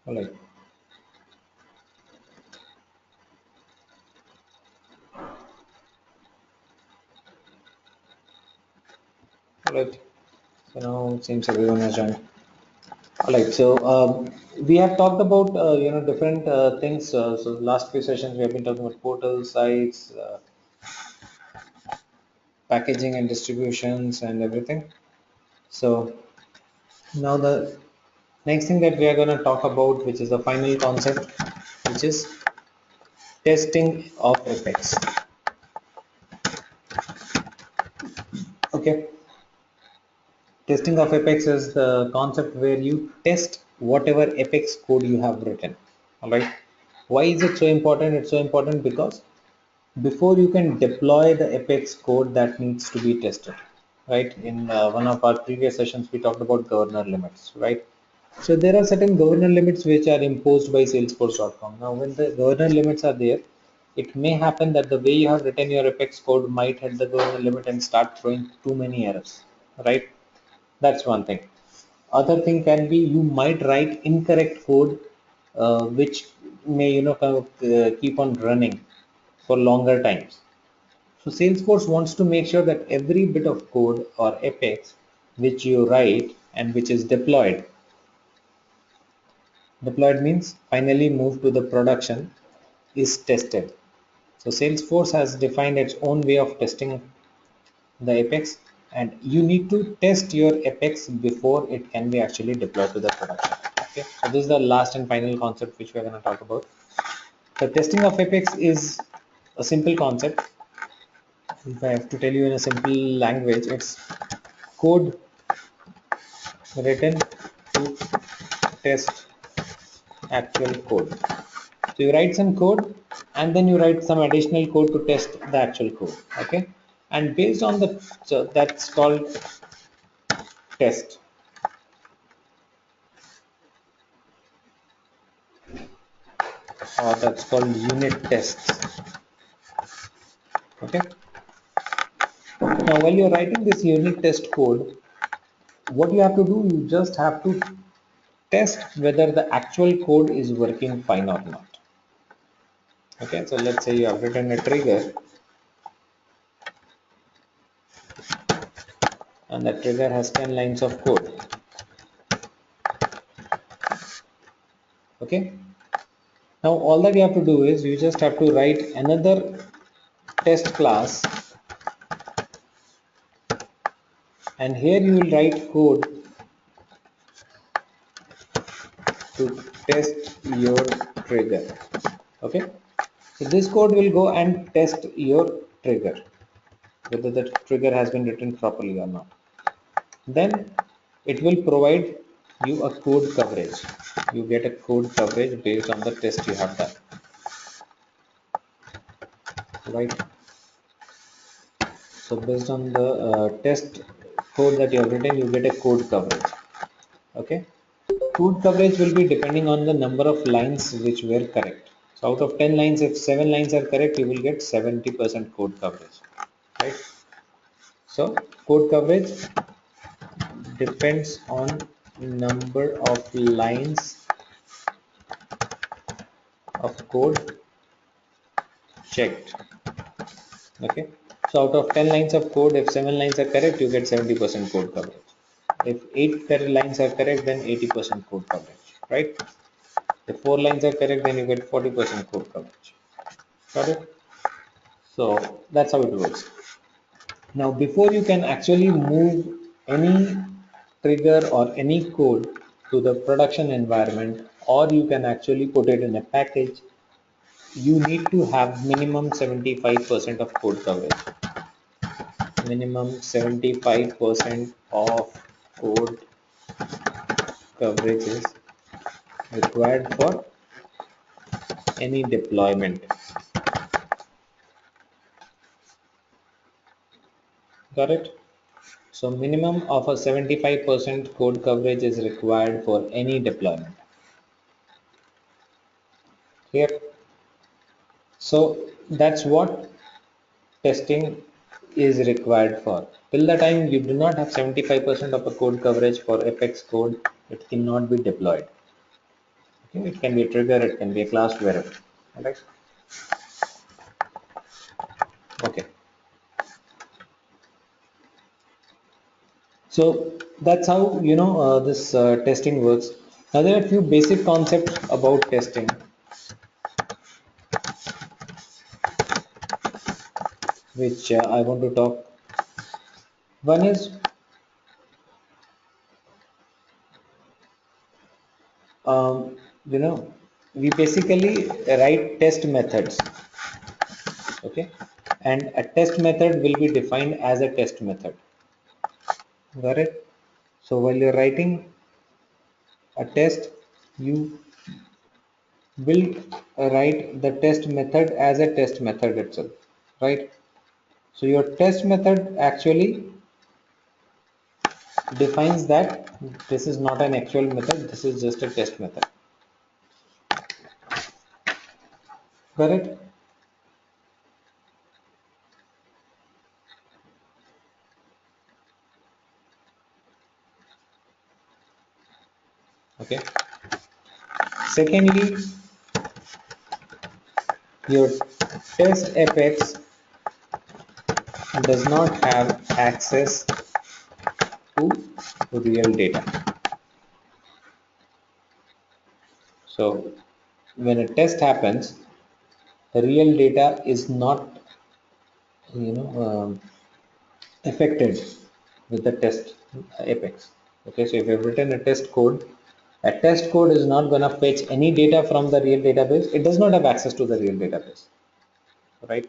All right. All right. So now it seems everyone has joined. All right. So we have talked about different things. So last few sessions we have been talking about portal sites, packaging and distributions, and everything. So now the next thing that we are going to talk about, which is the final concept, which is testing of Apex. Okay. Testing of Apex is the concept where you test whatever Apex code you have written. All right. Why is it so important? It's so important because before you can deploy the Apex code, that needs to be tested, right? In one of our previous sessions, we talked about governor limits, right? So there are certain governor limits which are imposed by Salesforce.com. Now, when the governor limits are there, it may happen that the way you have written your Apex code might hit the governor limit and start throwing too many errors, right? That's one thing. Other thing can be you might write incorrect code, which may kind of keep on running for longer times. So Salesforce wants to make sure that every bit of code or Apex which you write and which is deployed means finally moved to the production, is tested. So Salesforce has defined its own way of testing the Apex, and you need to test your Apex before it can be actually deployed to the production. Okay, so this is the last and final concept which we are going to talk about. The testing of Apex is a simple concept. If I have to tell you in a simple language, it's code written to test actual code. So you write some code and then you write some additional code to test the actual code. Okay, and based on the, so that's called test, or that's called unit tests. Okay, now while you're writing this unit test code, what you have to do, you just have to test whether the actual code is working fine or not. Okay, so let's say you have written a trigger and that trigger has 10 lines of code. Okay, now all that you have to do is you just have to write another test class, and here you will write code to test your trigger. Okay, so this code will go and test your trigger, whether the trigger has been written properly or not. Then it will provide you a code coverage. You get a code coverage based on the test you have done, right? So based on the test code that you have written, you get a code coverage. Okay, code coverage will be depending on the number of lines which were correct. So out of 10 lines, if 7 lines are correct, you will get 70% code coverage, right? So code coverage depends on number of lines of code checked. Okay, so out of 10 lines of code, if 7 lines are correct, you get 70% code coverage. If 8 lines are correct, then 80% code coverage, right? If 4 lines are correct, then you get 40% code coverage. Got it? So that's how it works. Now before you can actually move any trigger or any code to the production environment, or you can actually put it in a package, you need to have minimum 75% of code coverage. Minimum 75% of code coverage is required for any deployment. Got it? So minimum of a 75% code coverage is required for any deployment. Here, so that's what testing is required for. Till the time you do not have 75% of a code coverage for Apex code, it cannot be deployed. Okay, it can be a trigger, it can be a class, wherever. All right. Okay. So that's how this testing works. Now there are a few basic concepts about testing, which I want to talk. One is, um, you know, we basically write test methods, okay? And a test method will be defined as a test method. Got it? So while you're writing a test, you will write the test method as a test method itself, right? So your test method actually defines that this is not an actual method, this is just a test method. Correct? Okay. Secondly, your test apex does not have access to real data. So when a test happens, the real data is not, you know, affected with the test apex. Okay, so if you've written a test code is not going to fetch any data from the real database. It does not have access to the real database, right?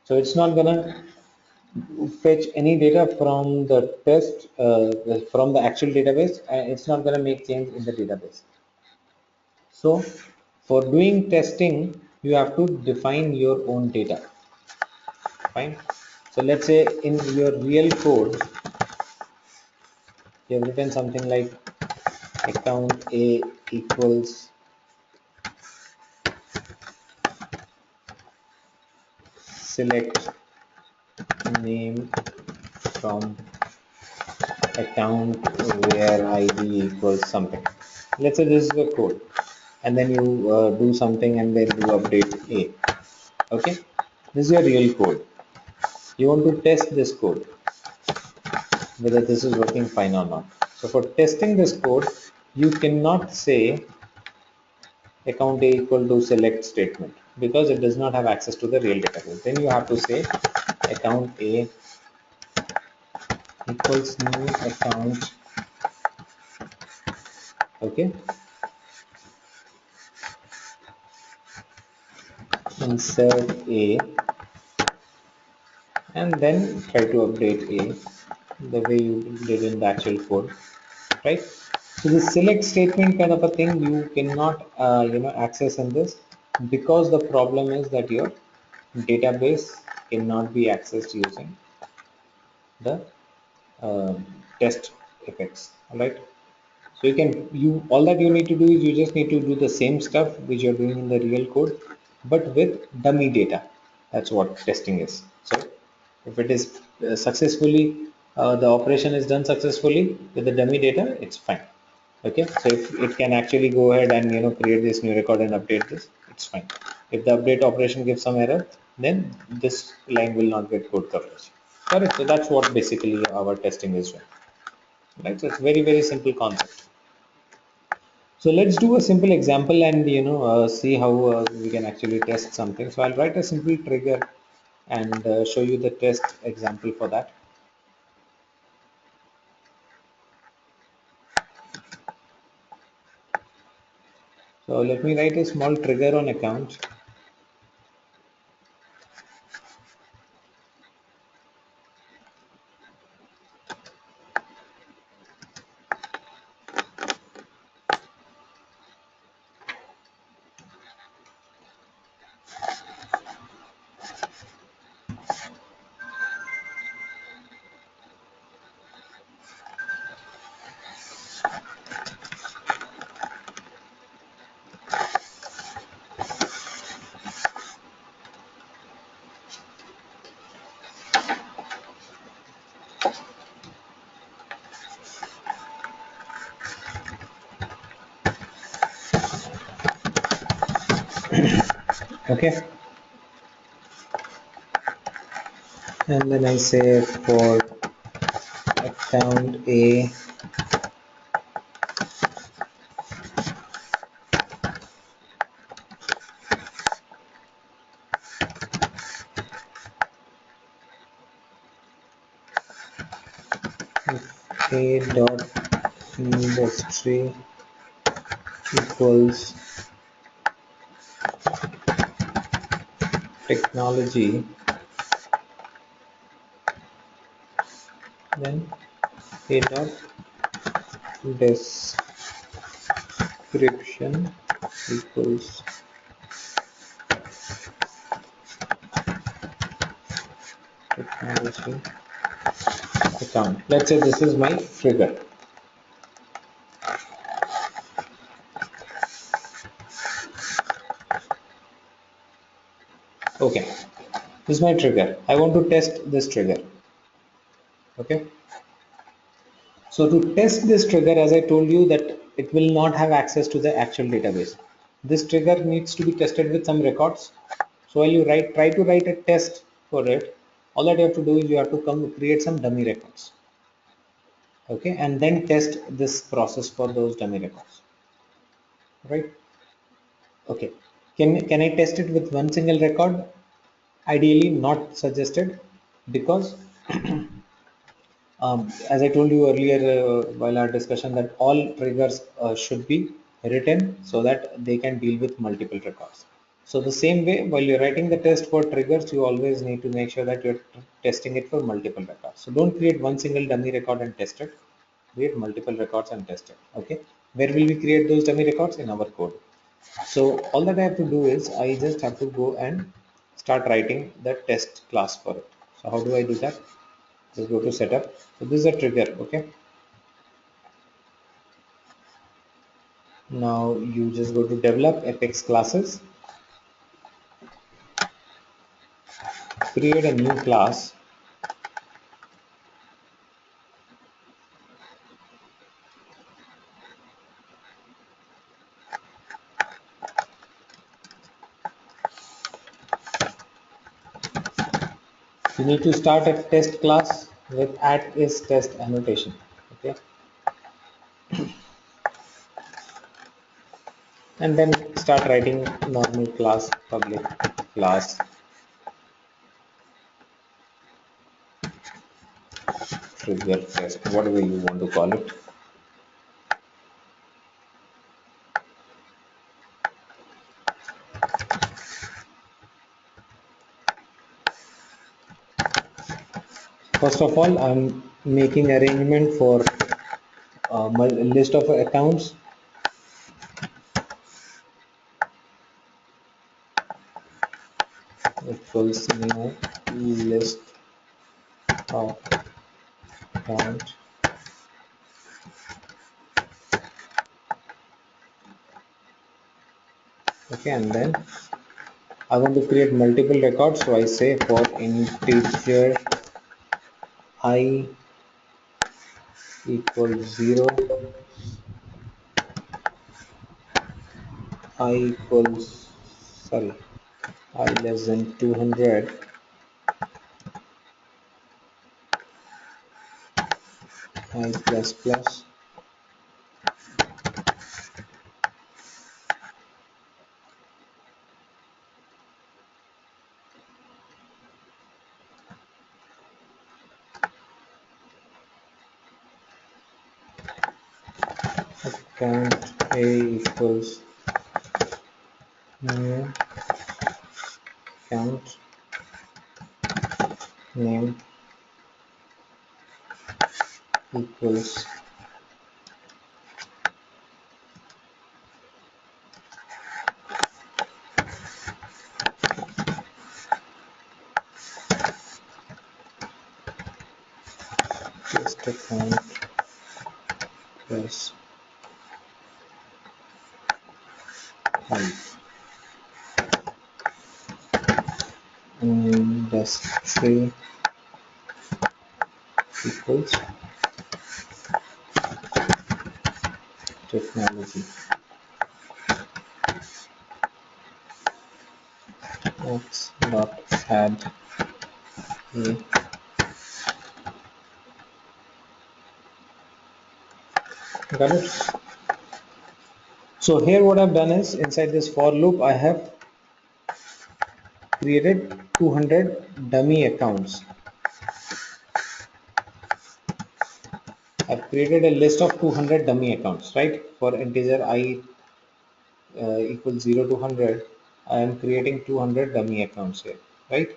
So it's not going to fetch any data from the from the actual database, and it's not going to make change in the database. So for doing testing, you have to define your own data. Fine. So let's say in your real code, you have written something like account A equals select name from account where ID equals something. Let's say this is the code, and then you do something and then you update A. Okay, this is your real code. You want to test this code whether this is working fine or not. So for testing this code, you cannot say account A equal to select statement because it does not have access to the real database. Then you have to say account A equals new account, okay, insert A, and then try to update A the way you did in the actual code, right? So the select statement kind of a thing you cannot access in this, because the problem is that your database cannot be accessed using the test effects. All right. So you all that you need to do is you just need to do the same stuff which you're doing in the real code, but with dummy data. That's what testing is. So if it is successfully, the operation is done successfully with the dummy data, it's fine. Okay, so if it can actually go ahead and create this new record and update this, it's fine. If the update operation gives some error, then this line will not get code coverage. Correct. So that's what basically our testing is doing. Right. So it's very simple concept. So let's do a simple example and see how we can actually test something. So I'll write a simple trigger and show you the test example for that. So let me write a small trigger on account. Okay, and then I say for account A, A dot industry equals technology, then A dot description equals technology account. Let's say this is my trigger. Okay, this is my trigger. I want to test this trigger. Okay, so to test this trigger, as I told you that it will not have access to the actual database. This trigger needs to be tested with some records. So while you try to write a test for it, all that you have to do is you have to come create some dummy records. Okay, and then test this process for those dummy records. Right? Okay. Can I test it with one single record? Ideally, not suggested because as I told you earlier while our discussion that all triggers should be written so that they can deal with multiple records. So the same way, while you're writing the test for triggers, you always need to make sure that you're testing it for multiple records. So don't create one single dummy record and test it. Create multiple records and test it. Okay. Where will we create those dummy records? In our code. So all that I have to do is I just have to go and start writing the test class for it. So how do I do that? Just go to setup. So this is a trigger. Okay. Now you just go to develop Apex classes, create a new class. You need to start a test class with @is test annotation. Okay, and then start writing normal class public class trigger test, whatever you want to call it. First of all, I'm making arrangement for my list of accounts. Equals new list of account. Okay, and then I want to create multiple records, so I say for integer I equals 0, I equals, sorry, I less than 200, I plus plus, account A equals new account name equals just account plus I. Industry equals technology. X dot add a. Got it? So here what I've done is inside this for loop I have created 200 dummy accounts. I've created a list of 200 dummy accounts, right? For integer I equals 0 to 100, I am creating 200 dummy accounts here, right?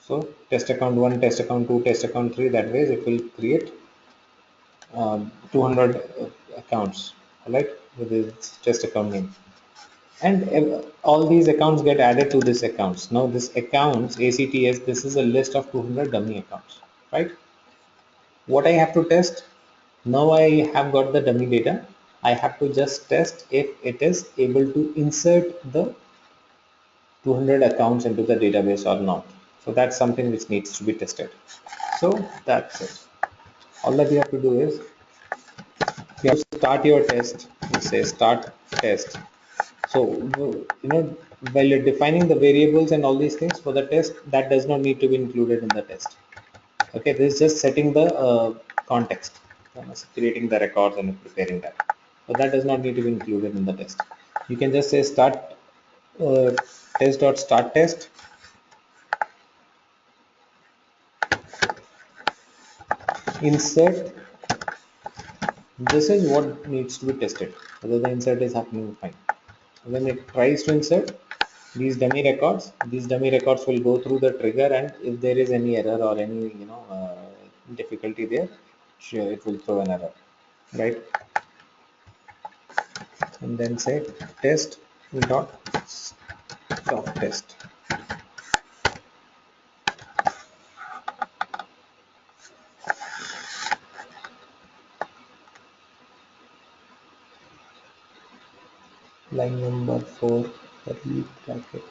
So test account 1, test account 2, test account 3, that way it will create 200 accounts, right? With its test account name. And all these accounts get added to this accounts. Now this accounts, ACTS, this is a list of 200 dummy accounts, right? What I have to test, now I have got the dummy data. I have to just test if it is able to insert the 200 accounts into the database or not. So that's something which needs to be tested. So that's it. All that you have to do is you have to start your test. You say start test. So while you're defining the variables and all these things for the test, that does not need to be included in the test. Okay, this is just setting the context, creating the records and preparing that. But that does not need to be included in the test. You can just say start test.start test, insert. This is what needs to be tested, whether the insert is happening fine. When it tries to insert these dummy records will go through the trigger, and if there is any error or any difficulty there, sure, it will throw an error, right? And then say test dot stop test. Line number 4, curly bracket.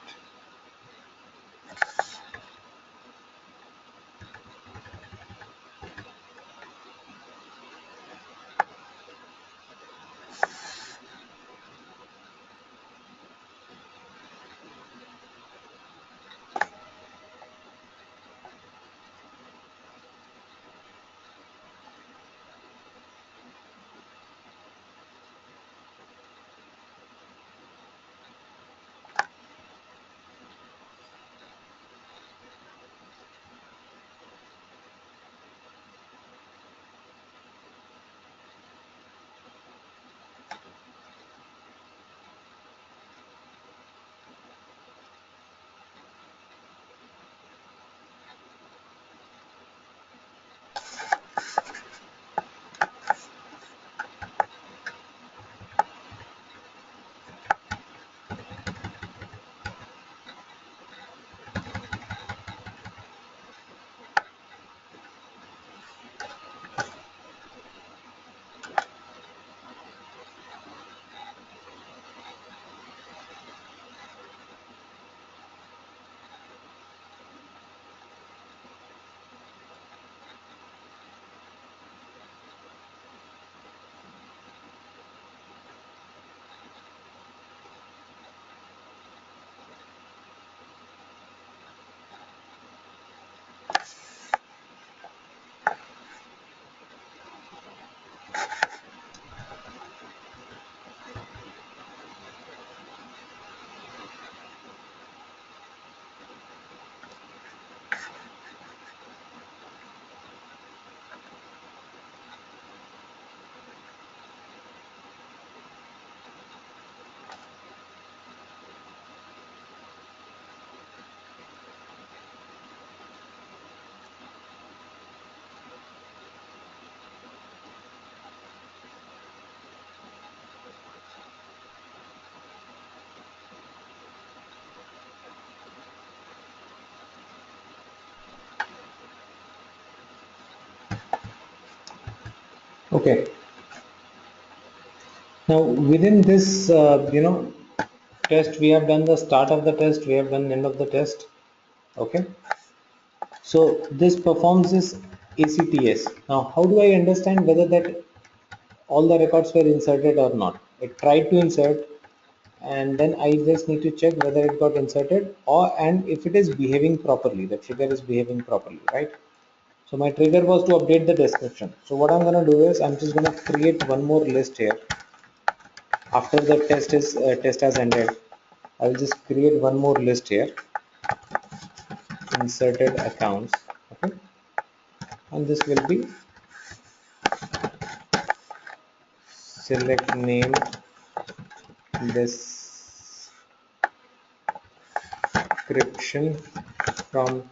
Okay, now within this test, we have done the start of the test, we have done end of the test. Okay, so this performs this ACTS. Now how do I understand whether that all the records were inserted or not? It tried to insert, and then I just need to check whether it got inserted or and if it is behaving properly, the trigger is behaving properly, right? So my trigger was to update the description. So what I'm going to do is I'm just going to create one more list here. After the test has ended, I will just create one more list here, inserted accounts, okay, and this will be select name description from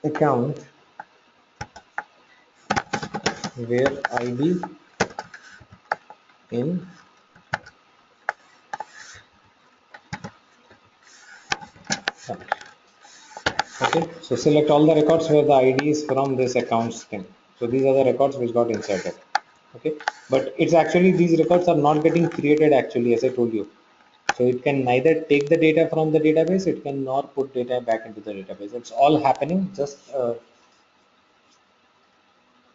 account where ID in okay. So select all the records where the ID is from this accounts thing. So these are the records which got inserted, okay, but it's actually these records are not getting created actually, as I told you. So it can neither take the data from the database, it can nor put data back into the database. It's all happening just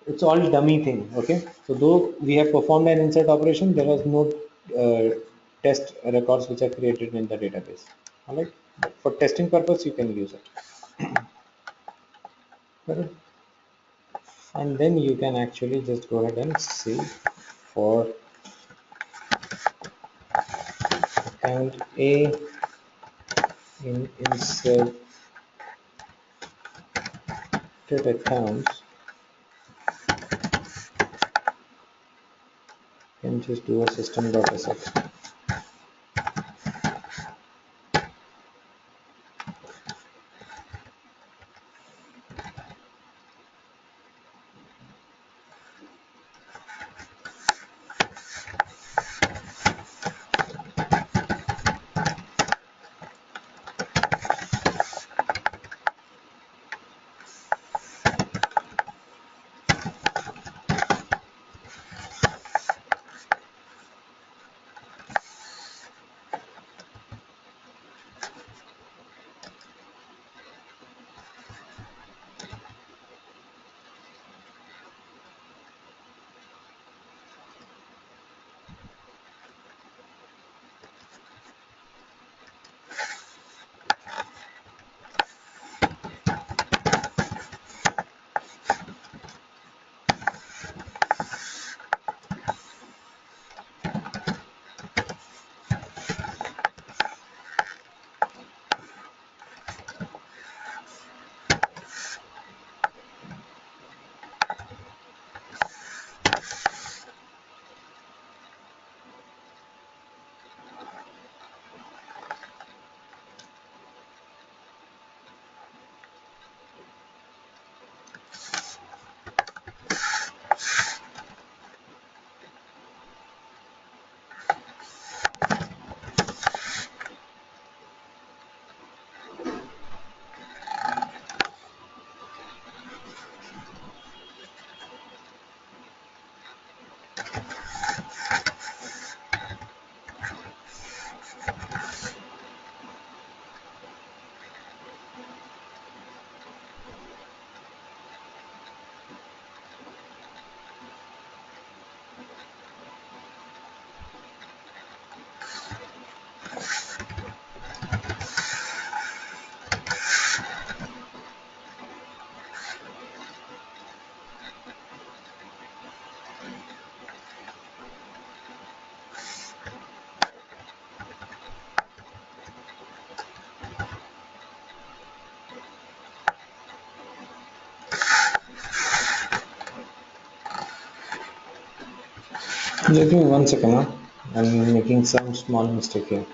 it's all dummy thing, okay. So though we have performed an insert operation, there was no test records which are created in the database. All right, but for testing purpose you can use it. Correct. And then you can actually just go ahead and see for account A in inserted accounts, you can just do a system.sh. Give me 1 second. Huh? I'm making some small mistake here.